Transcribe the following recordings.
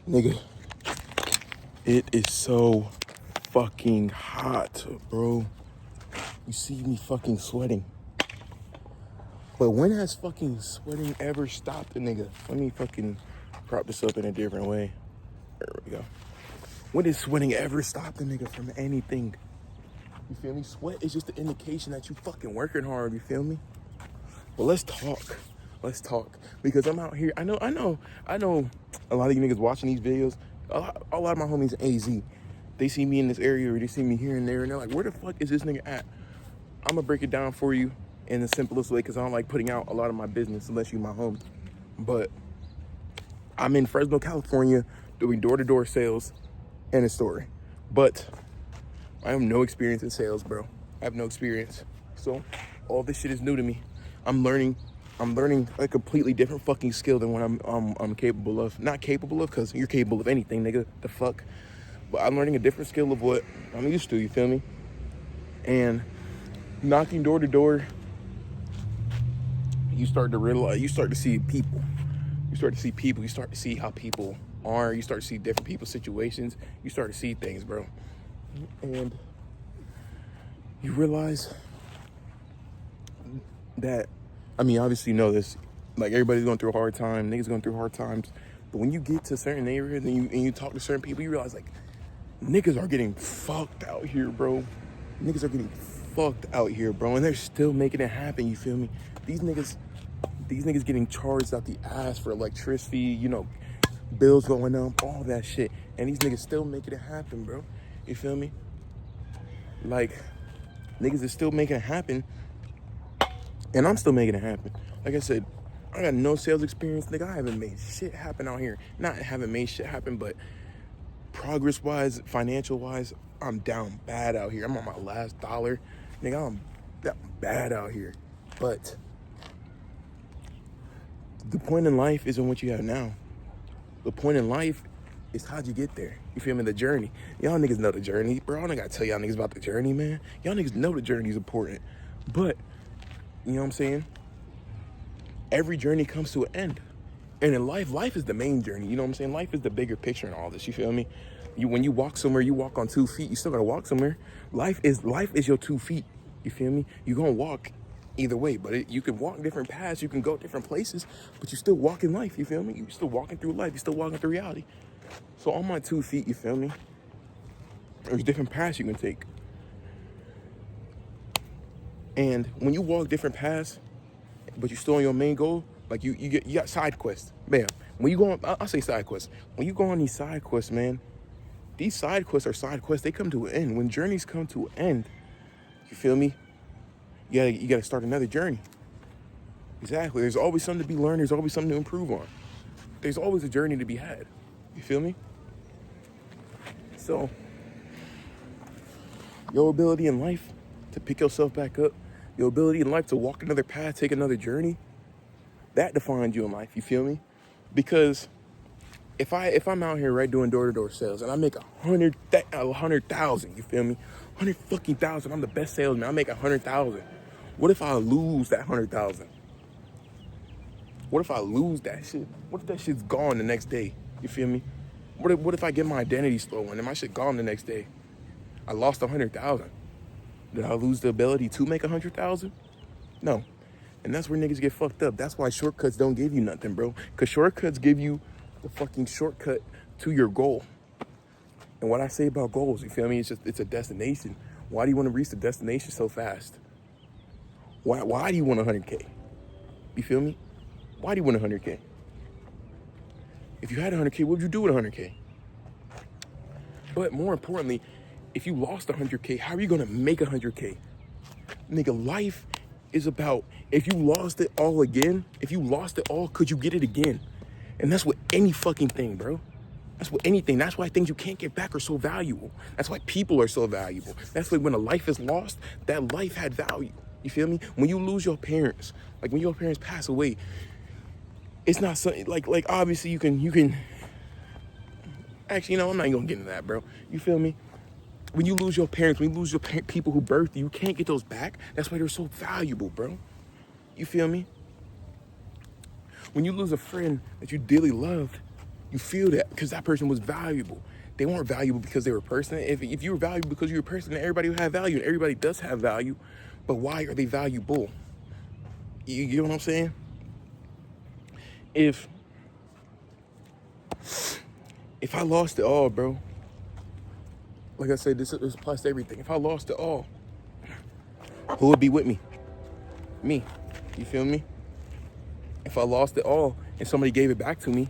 Nigga, it is so fucking hot, bro. You see me fucking sweating. But when has fucking sweating ever stopped a nigga? Let me fucking prop this up in a different way. There we go. When did sweating ever stop a nigga from anything? You feel me? Sweat is just the indication that you fucking working hard, you feel me? But let's talk. Let's talk. Because I'm out here. I know a lot of you niggas watching these videos. A lot of my homies in AZ. They see me in this area or they see me here and there and they're like, where the fuck is this nigga at? I'm gonna break it down for you in the simplest way because I don't like putting out a lot of my business unless you my homie. But I'm in Fresno, California doing door-to-door sales and a story. But I have no experience in sales, bro. I have no experience. So all this shit is new to me. I'm learning a completely different fucking skill than what I'm capable of. Not capable of, because you're capable of anything, nigga. The fuck? But I'm learning a different skill of what I'm used to, you feel me? And knocking door to door, you start to realize, you start to see people. You start to see people. You start to see how people are. You start to see different people's situations. You start to see things, bro. And you realize that, I mean, obviously you know this, like everybody's going through a hard time, niggas going through hard times. But when you get to certain neighborhoods and you talk to certain people, you realize like, niggas are getting fucked out here, bro. Niggas are getting fucked out here, bro. And they're still making it happen, you feel me? These niggas getting charged out the ass for electricity, you know, bills going up, all that shit. And these niggas still making it happen, bro. You feel me? Like, niggas is still making it happen. And I'm still making it happen. Like I said, I got no sales experience, nigga. I haven't made shit happen out here. Not haven't made shit happen, but progress-wise, financial-wise, I'm down bad out here. I'm on my last dollar. Nigga, I'm bad out here. But the point in life isn't what you have now. The point in life is how'd you get there. You feel me? The journey. Y'all niggas know the journey. Bro, I don't gotta tell y'all niggas about the journey, man. Y'all niggas know the journey's important. But, you know what I'm saying? Every journey comes to an end. And in life is the main journey. You know what I'm saying? Life is the bigger picture in all this. You feel me? When you walk somewhere, you walk on 2 feet. You still gotta walk somewhere. Life is your 2 feet. You feel me? You gonna walk either way, but you can walk different paths. You can go different places, but you still walking life. You feel me? You still walking through life. You still walking through reality. So on my 2 feet, you feel me? There's different paths you can take. And when you walk different paths, but you're still on your main goal, like you got side quests, man. When you go on, I'll say side quests. When you go on these side quests, man, these side quests are side quests. They come to an end. When journeys come to an end, you feel me? You gotta start another journey. Exactly. There's always something to be learned. There's always something to improve on. There's always a journey to be had. You feel me? So, your ability in life to pick yourself back up, your ability in life to walk another path, take another journey, that defines you in life. You feel me? Because if I'm out here right doing door-to-door sales and I make 100,000, you feel me? 100,000. I'm the best salesman. I make 100,000. What if I lose that 100,000? What if I lose that shit? What if that shit's gone the next day? You feel me? What if I get my identity stolen and my shit gone the next day? I lost 100,000. Did I lose the ability to make 100,000? No. And that's where niggas get fucked up. That's why shortcuts don't give you nothing, bro. Because shortcuts give you the fucking shortcut to your goal. And what I say about goals, you feel me? It's a destination. Why do you want to reach the destination so fast? Why do you want 100K? You feel me? Why do you want 100K? If you had 100K, what would you do with 100K? But more importantly, if you lost 100K, how are you going to make 100K? Nigga, life is about, if you lost it all again, if you lost it all, could you get it again? And that's with any fucking thing, bro. That's with anything. That's why things you can't get back are so valuable. That's why people are so valuable. That's why when a life is lost, that life had value. You feel me? When you lose your parents, like when your parents pass away, it's not something like obviously you can actually, you know, I'm not even gonna get into that, bro. You feel me? When you lose your parents, when you lose your people who birthed you, you can't get those back. That's why they're so valuable, bro. You feel me? When you lose a friend that you dearly loved, You feel that because that person was valuable. They weren't valuable because they were a person. If you were valuable because you were a person, then everybody would have value, and everybody does have value. But why are they valuable? You get what I'm saying? If I lost it all, bro, like I said, this applies to everything. If I lost it all, who would be with me? Me. You feel me? If I lost it all and somebody gave it back to me,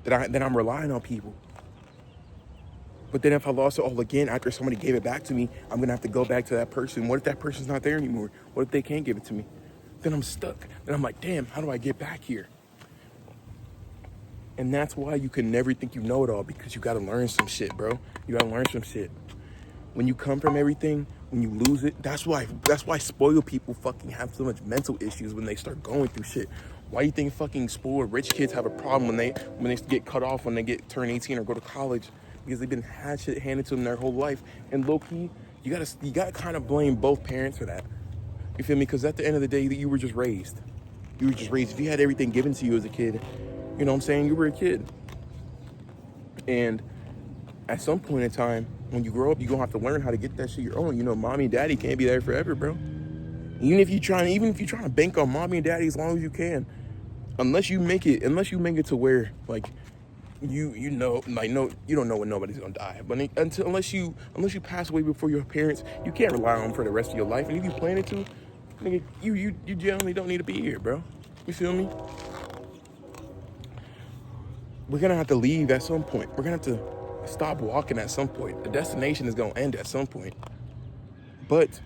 then I'm relying on people. But then if I lost it all again after somebody gave it back to me, I'm going to have to go back to that person. What if that person's not there anymore? What if they can't give it to me? Then I'm stuck. Then I'm like, damn, how do I get back here? And that's why you can never think you know it all, because you got to learn some shit, bro. You got to learn some shit. When you come from everything, when you lose it, that's why spoiled people fucking have so much mental issues when they start going through shit. Why do you think fucking spoiled rich kids have a problem when they get cut off when they turn 18 or go to college? Because they've been had shit handed to them their whole life. And low key, you gotta kind of blame both parents for that. You feel me? Because at the end of the day, you were just raised. You were just raised. If you had everything given to you as a kid, you know what I'm saying? You were a kid. And at some point in time, when you grow up, you're gonna have to learn how to get that shit your own. You know, mommy and daddy can't be there forever, bro. Even if you're trying to bank on mommy and daddy as long as you can, unless you make it to where like you know, like, no, you don't know when nobody's gonna die. But unless you pass away before your parents, you can't rely on them for the rest of your life. And if you plan it to, nigga, you generally don't need to be here, bro. You feel me? We're gonna have to leave at some point. We're gonna have to stop walking at some point. The destination is gonna end at some point. But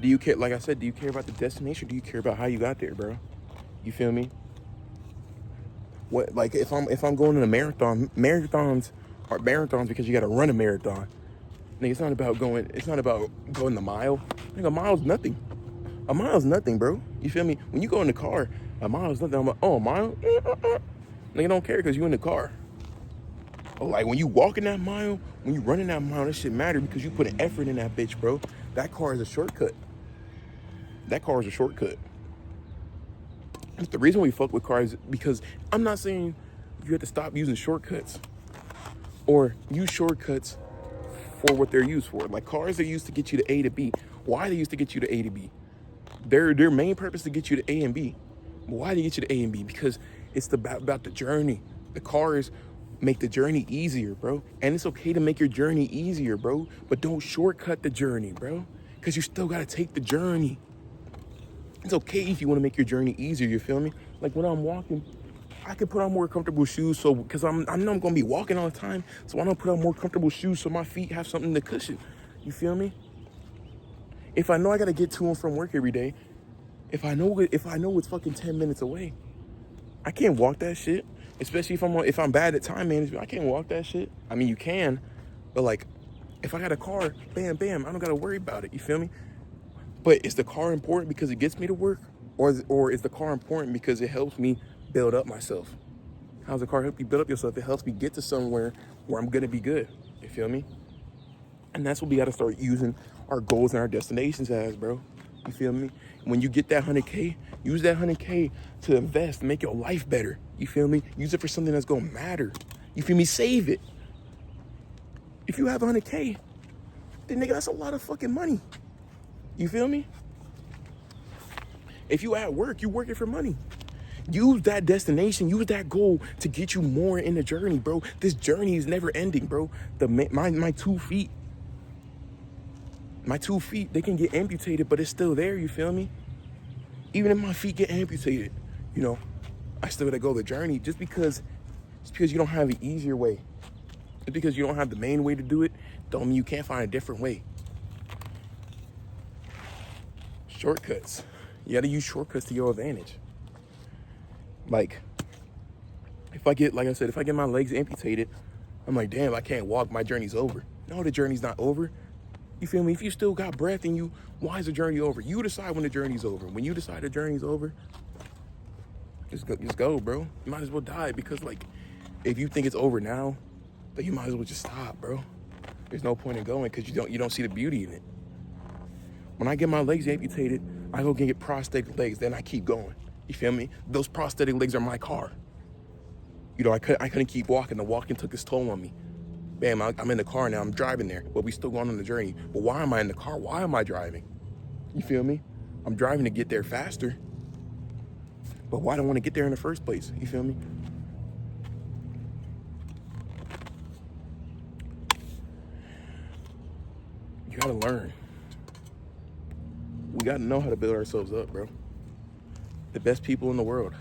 do you care? Like I said, do you care about the destination? Or do you care about how you got there, bro? You feel me? What, like, if I'm going in a marathon, marathons are marathons because you got to run a marathon. Nigga, it's not about going the mile. Nigga, a mile's nothing. A mile's nothing, bro. You feel me? When you go in the car, a mile's nothing. I'm like, oh, a mile? Nigga, don't care because you in the car. Oh, like, when you walking that mile, when you running that mile, that shit matter because you put an effort in that bitch, bro. That car is a shortcut. That car is a shortcut. The reason we fuck with cars is because I'm not saying you have to stop using shortcuts or use shortcuts for what they're used for. Like, cars are used to get you to A to B. Why are they used to get you to A to B? Their main purpose is to get you to A and B. But why do they get you to A and B? Because it's about the journey. The cars make the journey easier, bro. And it's okay to make your journey easier, bro. But don't shortcut the journey, bro. Because you still got to take the journey. It's okay if you want to make your journey easier, you feel me? Like, when I'm walking, I can put on more comfortable shoes because I know I'm going to be walking all the time, so I don't put on more comfortable shoes so my feet have something to cushion. You feel me? If I know I got to get to and from work every day, if I know it's fucking 10 minutes away, I can't walk that shit, especially if I'm bad at time management. I can't walk that shit. I mean, you can, but like, if I got a car, bam, bam, I don't got to worry about it, you feel me? But is the car important because it gets me to work? Or is the car important because it helps me build up myself? How does the car help you build up yourself? It helps me get to somewhere where I'm going to be good. You feel me? And that's what we got to start using our goals and our destinations as, bro. You feel me? When you get that 100K, use that 100K to invest, make your life better. You feel me? Use it for something that's going to matter. You feel me? Save it. If you have 100K, then nigga, that's a lot of fucking money. You feel me? If you at work, you working for money. Use that destination, use that goal to get you more in the journey, bro. This journey is never ending, bro. My 2 feet, they can get amputated, but it's still there, you feel me? Even if my feet get amputated, you know, I still gotta go the journey. Just because you don't have an easier way, just because you don't have the main way to do it, don't mean you can't find a different way. Shortcuts. You gotta use shortcuts to your advantage. Like, if I get my legs amputated, I'm like, damn, I can't walk, my journey's over. No, the journey's not over. You feel me? If you still got breath in you, why is the journey over? You decide when the journey's over. When you decide the journey's over, just go, bro. You might as well die, because like, if you think it's over now, then you might as well just stop, bro. There's no point in going because you don't see the beauty in it. When I get my legs amputated, I go get prosthetic legs, then I keep going. You feel me? Those prosthetic legs are my car. You know, I couldn't keep walking. The walking took its toll on me. Bam, I'm in the car now. I'm driving there, but we still going on the journey. But why am I in the car? Why am I driving? You feel me? I'm driving to get there faster. But why do I want to get there in the first place? You feel me? You gotta learn. We gotta know how to build ourselves up, bro. The best people in the world.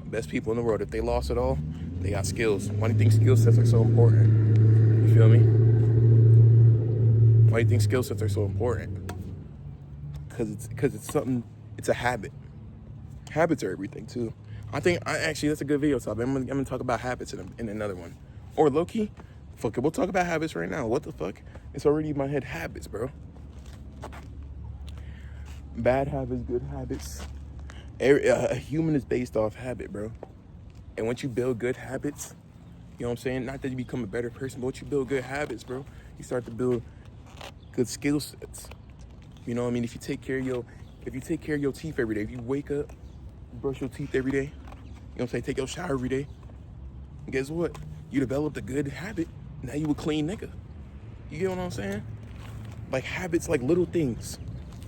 Best people in the world. If they lost it all, they got skills. Why do you think skill sets are so important? You feel me? Why do you think skill sets are so important? Because it's something. It's a habit. Habits are everything too. Actually that's a good video topic. I'm gonna talk about habits in another one. Or low key, fuck it. We'll talk about habits right now. What the fuck? It's already in my head. Habits, bro. Bad habits, good habits. A human is based off habit, bro. And once you build good habits, you know what I'm saying? Not that you become a better person, but once you build good habits, bro, you start to build good skill sets. You know what I mean? If you take care of your teeth every day, if you wake up, brush your teeth every day, you know what I'm saying? Take your shower every day. And guess what? You developed a good habit. Now you a clean nigga. You get what I'm saying? Like habits, like little things.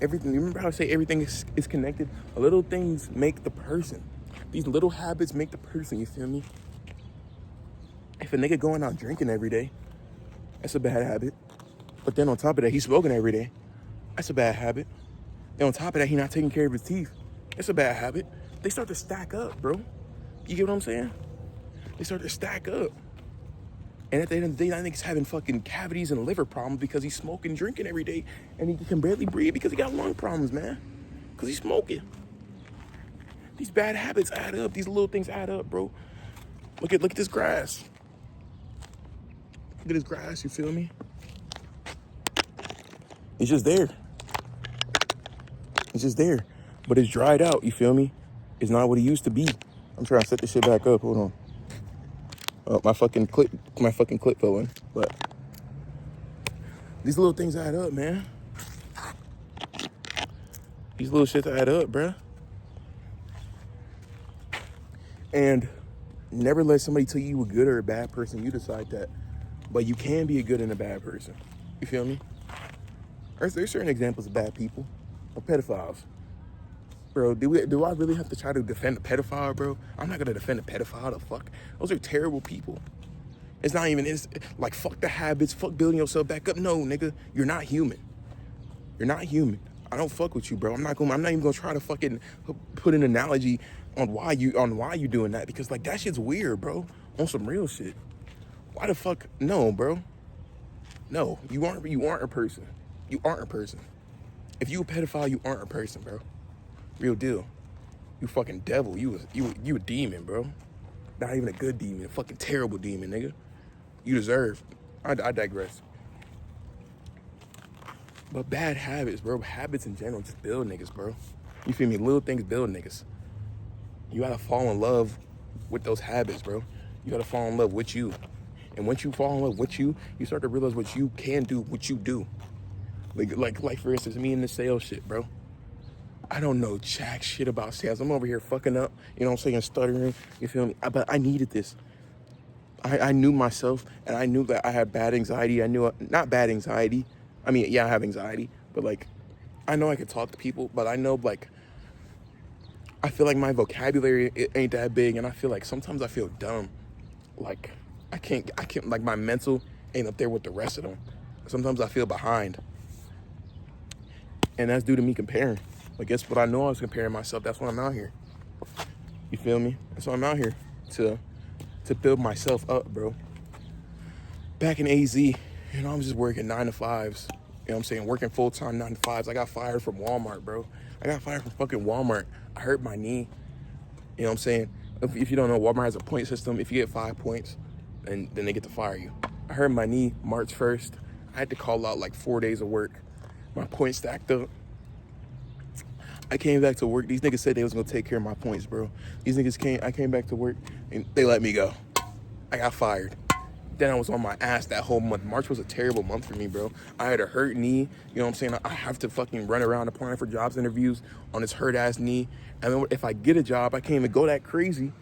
Everything. You remember how I say everything is connected? Little things make the person. These little habits make the person, you feel me? If a nigga going out drinking every day, that's a bad habit. But then on top of that, he's smoking every day. That's a bad habit. And on top of that, he not taking care of his teeth. It's a bad habit. They start to stack up, bro. You get what I'm saying? They start to stack up. And at the end of the day, that nigga's having fucking cavities and liver problems because he's smoking, drinking every day, and he can barely breathe because he got lung problems, man. Because he's smoking. These bad habits add up. These little things add up, bro. Look at this grass. Look at this grass, you feel me? It's just there. It's just there. But it's dried out, you feel me? It's not what it used to be. I'm trying to set this shit back up. Hold on. Oh, my fucking clip fell in. But these little things add up, man. These little shits add up, bruh. And never let somebody tell you you a good or a bad person. You decide that. But you can be a good and a bad person. You feel me? There's certain examples of bad people. Of pedophiles. Bro, do I really have to try to defend a pedophile, bro? I'm not gonna defend a pedophile. The fuck? Those are terrible people. It's like, fuck the habits, fuck building yourself back up. No, nigga, you're not human. You're not human. I don't fuck with you, bro. I'm not even gonna try to fucking put an analogy on why you doing that, because like that shit's weird, bro. On some real shit. Why the fuck? No, bro. No, you aren't a person. You aren't a person. If you a pedophile, you aren't a person, bro. Real deal. You fucking devil. You a demon, bro. Not even a good demon. A fucking terrible demon, nigga. You deserve. I digress. But bad habits, bro. Habits in general just build niggas, bro. You feel me? Little things build niggas. You gotta fall in love with those habits, bro. You gotta fall in love with you. And once you fall in love with you, you start to realize what you can do, what you do. Like for instance, me in the sales shit, bro. I don't know jack shit about sales. I'm over here fucking up, you know what I'm saying, stuttering, you feel me? But I needed this. I knew myself, and I knew that I had bad anxiety. I knew, not bad anxiety. I mean, yeah, I have anxiety, but like, I know I could talk to people, but I know like, I feel like my vocabulary it ain't that big, and I feel like sometimes I feel dumb. Like, I can't, like my mental ain't up there with the rest of them. Sometimes I feel behind. And that's due to me comparing. But guess what? I know I was comparing myself. That's why I'm out here. You feel me? That's why I'm out here, to build myself up, bro. Back in AZ, you know, I'm just working 9 to 5s. You know what I'm saying? Working full-time 9 to 5s. I got fired from Walmart, bro. I got fired from fucking Walmart. I hurt my knee. You know what I'm saying? If you don't know, Walmart has a point system. If you get 5 points, then they get to fire you. I hurt my knee March 1st. I had to call out like 4 days of work. My points stacked up. I came back to work. These niggas said they was gonna take care of my points, bro. I came back to work and they let me go. I got fired. Then I was on my ass that whole month. March was a terrible month for me, bro. I had a hurt knee. You know what I'm saying? I have to fucking run around applying for jobs interviews on this hurt ass knee. And then if I get a job, I can't even go that crazy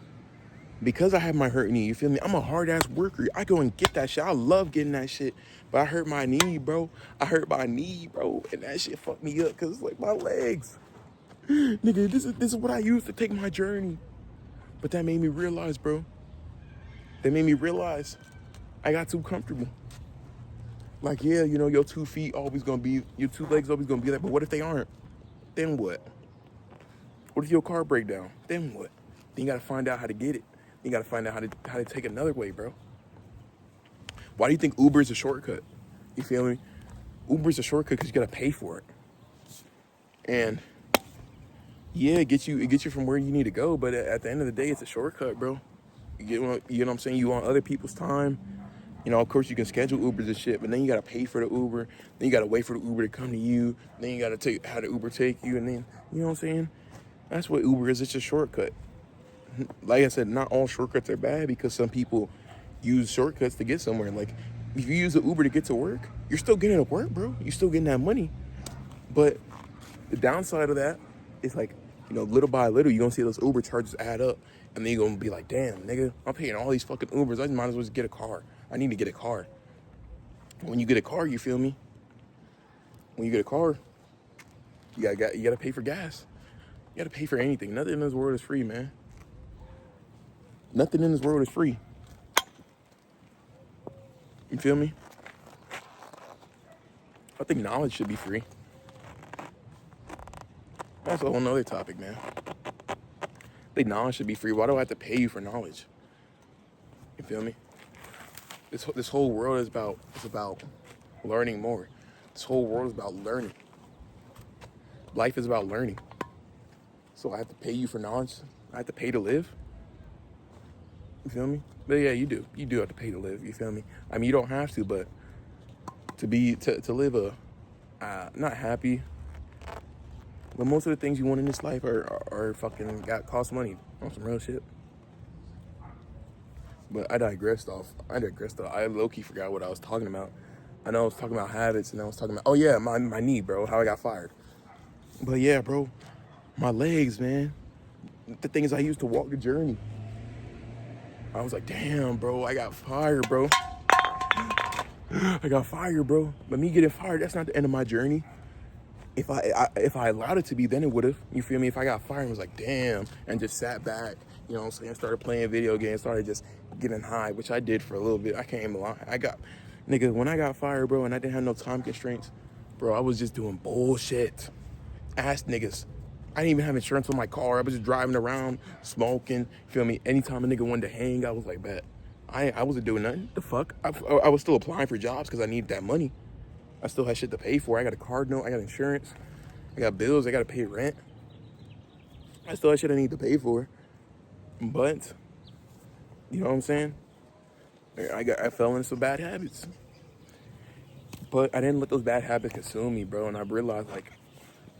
because I have my hurt knee, you feel me? I'm a hard ass worker. I go and get that shit. I love getting that shit. But I hurt my knee, bro. I hurt my knee, bro. And that shit fucked me up because it's like my legs. Nigga, this is what I use to take my journey. But that made me realize, bro. That made me realize I got too comfortable. Like, yeah, you know, your 2 feet always gonna be, your 2 legs always gonna be there. But what if they aren't? Then what? What if your car break down? Then what? Then you gotta find out how to get it. You gotta find out how to take another way, bro. Why do you think Uber is a shortcut? You feel me? Uber is a shortcut because you gotta pay for it. And yeah, it gets you from where you need to go. But at the end of the day, it's a shortcut, bro. You know what I'm saying? You want other people's time. You know, of course you can schedule Ubers and shit, but then you gotta pay for the Uber. Then you gotta wait for the Uber to come to you. Then you gotta have the Uber take you, and then you know what I'm saying? That's what Uber is. It's a shortcut. Like I said, not all shortcuts are bad because some people use shortcuts to get somewhere. Like if you use the Uber to get to work, you're still getting to work, bro. You're still getting that money. But the downside of that is like, you know, little by little, you're gonna see those Uber charges add up. And then you're gonna be like, damn, nigga, I'm paying all these fucking Ubers. I might as well just get a car. I need to get a car. When you get a car, you feel me? When you get a car, you gotta pay for gas. You gotta pay for anything. Nothing in this world is free, man. Nothing in this world is free. You feel me? I think knowledge should be free. That's a whole nother topic, man. I think knowledge should be free. Why do I have to pay you for knowledge? You feel me? This whole world is about learning more. This whole world is about learning. Life is about learning. So I have to pay you for knowledge. I have to pay to live. You feel me? But yeah, you do. You do have to pay to live. You feel me? I mean, you don't have to, but to live not happy. But most of the things you want in this life are fucking cost money on some real shit. But I digressed off. I low-key forgot what I was talking about. I know I was talking about habits, and I was talking about, oh yeah, my knee, bro, how I got fired. But yeah, bro, my legs, man. The thing is, I used to walk the journey. I was like, damn, bro, I got fired, bro. I got fired, bro. But me getting fired, that's not the end of my journey. If I allowed it to be, then it would have. You feel me? If I got fired and was like, damn, and just sat back, you know what I'm saying? Started playing video games, started just getting high, which I did for a little bit. I can't even lie. Nigga, when I got fired, bro, and I didn't have no time constraints, bro, I was just doing bullshit. Ass niggas. I didn't even have insurance on my car. I was just driving around, smoking, feel me? Anytime a nigga wanted to hang, I was like, bet. I wasn't doing nothing. The fuck? I was still applying for jobs because I needed that money. I still had shit to pay for. I got a card note. I got insurance. I got bills. I got to pay rent. I still had shit I need to pay for. But, you know what I'm saying? I fell into some bad habits. But I didn't let those bad habits consume me, bro. And I realized, like,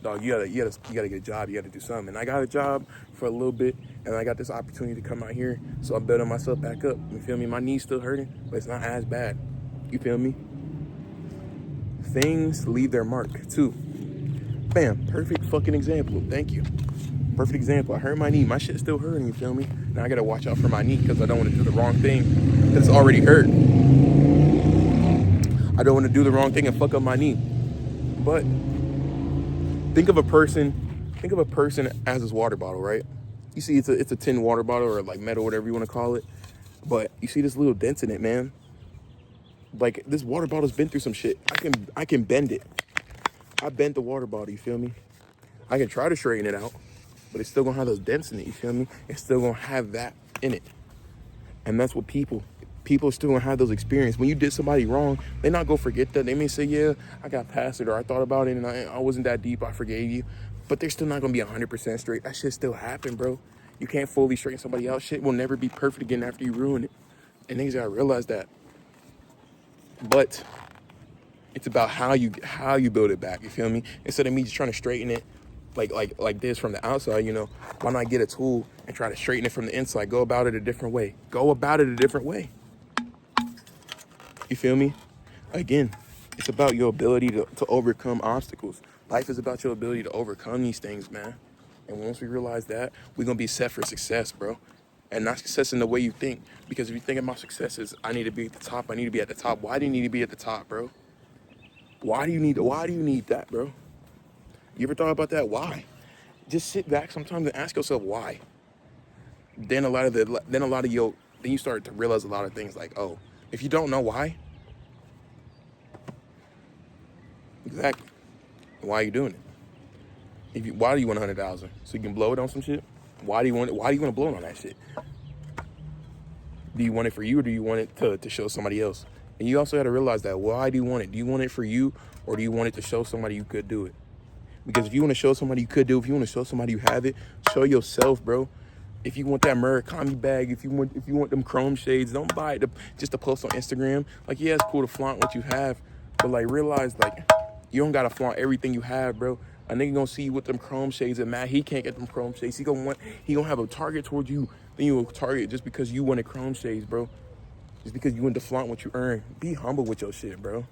dog, you gotta get a job. You gotta do something. And I got a job for a little bit, and I got this opportunity to come out here. So I'm building myself back up. You feel me? My knee's still hurting, but it's not as bad. You feel me? Things leave their mark too. Bam, perfect fucking example. Thank you. Perfect example. I hurt my knee. My shit's still hurting, you feel me? Now I gotta watch out for my knee because I don't want to do the wrong thing. It's already hurt. I don't want to do the wrong thing and fuck up my knee. But think of a person as this water bottle, right? You see it's a tin water bottle or like metal, whatever you want to call it. But you see this little dents in it, man. Like, this water bottle's been through some shit. I can bend it. I bent the water bottle, you feel me? I can try to straighten it out, but it's still gonna have those dents in it, you feel me? It's still gonna have that in it. And that's what people still gonna have those experiences. When you did somebody wrong, they not gonna forget that. They may say, yeah, I got past it, or I thought about it and I wasn't that deep, I forgave you. But they're still not gonna be 100% straight. That shit still happened, bro. You can't fully straighten somebody out. Shit will never be perfect again after you ruin it. And niggas gotta realize that. But it's about how you build it back, you feel me? Instead of me just trying to straighten it like this from the outside, you know, why not get a tool and try to straighten it from the inside? Go about it a different way. You feel me? Again, it's about your ability to overcome obstacles. Life is about your ability to overcome these things, man. And once we realize that, we're gonna be set for success, bro. and not success in the way you think. Because if you think about success as I need to be at the top, I need to be at the top. Why do you need to be at the top, bro? Why do you need that, bro? You ever thought about that? Why? Just sit back sometimes and ask yourself why. Then you start to realize a lot of things like, oh, if you don't know why, exactly, why are you doing it? Why do you want 100,000? So you can blow it on some shit? Why do you want to blow it on that shit? Do you want it for you, or do you want it to show somebody else? And you also got to realize that, why do you want it? Do you want it for you, or do you want it to show somebody you could do it? Because if you want to show somebody you could do, if you want to show somebody you have it, show yourself, bro. If you want that Murakami bag, if you want them chrome shades, don't buy it just to post on Instagram. Like, yeah, it's cool to flaunt what you have, but like, realize like you don't gotta flaunt everything you have, bro. A nigga gonna see you with them chrome shades, and Matt, he can't get them chrome shades. He gonna have a target towards you. Then you will target just because you wanted chrome shades, bro. Just because you want to flaunt what you earn. Be humble with your shit, bro.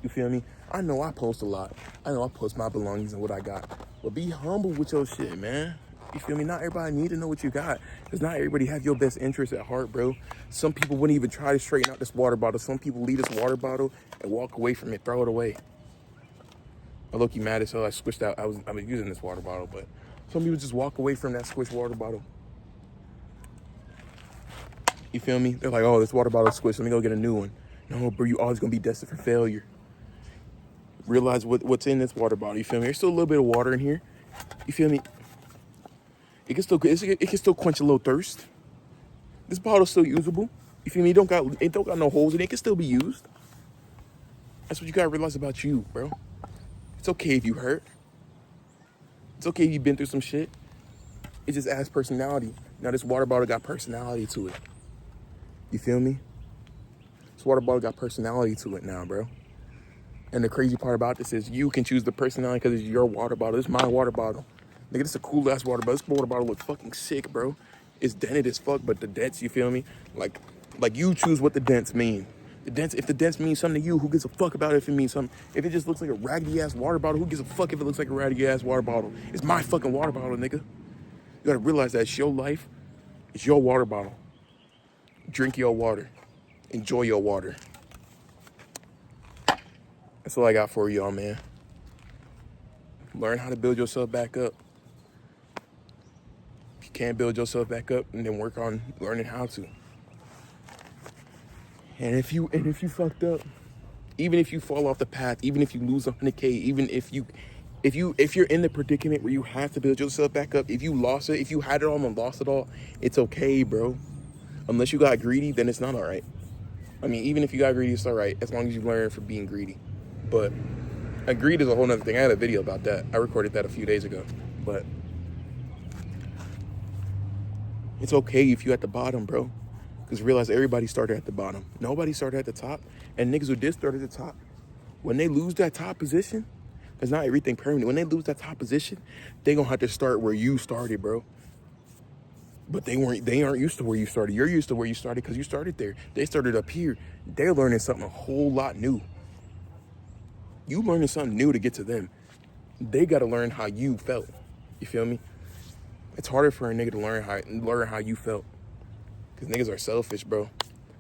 You feel me? I know I post a lot. I know I post my belongings and what I got. But be humble with your shit, man. You feel me? Not everybody need to know what you got. Because not everybody have your best interest at heart, bro. Some people wouldn't even try to straighten out this water bottle. Some people leave this water bottle and walk away from it, throw it away. I look you mad as hell. I squished out. I was using this water bottle, but some people just walk away from that squished water bottle. You feel me? They're like, oh, this water bottle's squished. Let me go get a new one. No, bro, you always gonna be destined for failure. Realize what's in this water bottle. You feel me? There's still a little bit of water in here. You feel me? It can still quench a little thirst. This bottle's still usable. You feel me? It don't got no holes in it. It can still be used. That's what you gotta realize about you, bro. It's okay if you hurt. It's okay if you've been through some shit. It just adds personality. Now this water bottle got personality to it. You feel me? This water bottle got personality to it now, bro. And the crazy part about this is you can choose the personality because it's your water bottle. It's my water bottle. Nigga, this is a cool ass water bottle. This water bottle looks fucking sick, bro. It's dented as fuck, but the dents, you feel me? Like you choose what the dents mean. If the dents mean something to you, who gives a fuck about it if it means something? If it just looks like a raggedy ass water bottle, who gives a fuck if it looks like a raggedy ass water bottle? It's my fucking water bottle, nigga. You gotta realize that it's your life. It's your water bottle. Drink your water. Enjoy your water. That's all I got for y'all, man. Learn how to build yourself back up. If you can't build yourself back up, and then work on learning how to. And if you fucked up, even if you fall off the path, even if you lose 100K, even if you're in the predicament where you have to build yourself back up, if you lost it, if you had it all and lost it all, it's okay, bro. Unless you got greedy, then it's not all right. I mean, even if you got greedy, it's all right, as long as you learn from being greedy. But greed is a whole nother thing. I had a video about that. I recorded that a few days ago. But it's okay if you at the bottom, bro. Because realize everybody started at the bottom. Nobody started at the top. And niggas who did start at the top, when they lose that top position, because not everything permanent. When they lose that top position, they gonna have to start where you started, bro. But they aren't used to where you started. You're used to where you started because you started there. They started up here. They're learning something a whole lot new. You learning something new to get to them. They gotta learn how you felt. You feel me? It's harder for a nigga to learn how you felt. Cause niggas are selfish, bro.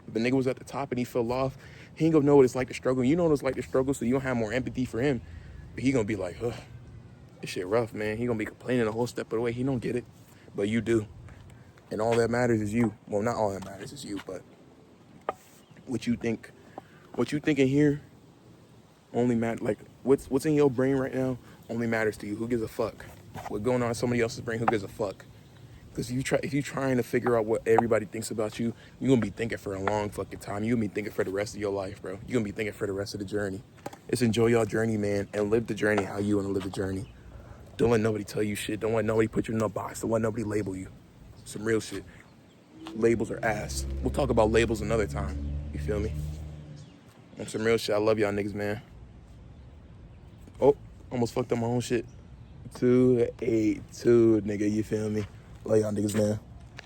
If the nigga was at the top and he fell off, he ain't gonna know what it's like to struggle. You know what it's like to struggle, so you don't have more empathy for him. But he gonna be like, ugh, this shit rough, man. He gonna be complaining the whole step of the way. He don't get it, but you do. And all that matters is you. Well, not all that matters is you, but what you think in here only matter. Like what's in your brain right now only matters to you. Who gives a fuck? What's going on in somebody else's brain? Who gives a fuck? Because if you're trying to figure out what everybody thinks about you, you're gonna be thinking for a long fucking time. You're gonna be thinking for the rest of your life, bro. You're gonna be thinking for the rest of the journey. Just enjoy your journey, man, and live the journey how you wanna live the journey. Don't let nobody tell you shit. Don't let nobody put you in a box. Don't let nobody label you. Some real shit. Labels are ass. We'll talk about labels another time. You feel me? On some real shit. I love y'all niggas, man. Oh, almost fucked up my own shit. 282, nigga. You feel me? Love y'all niggas, man.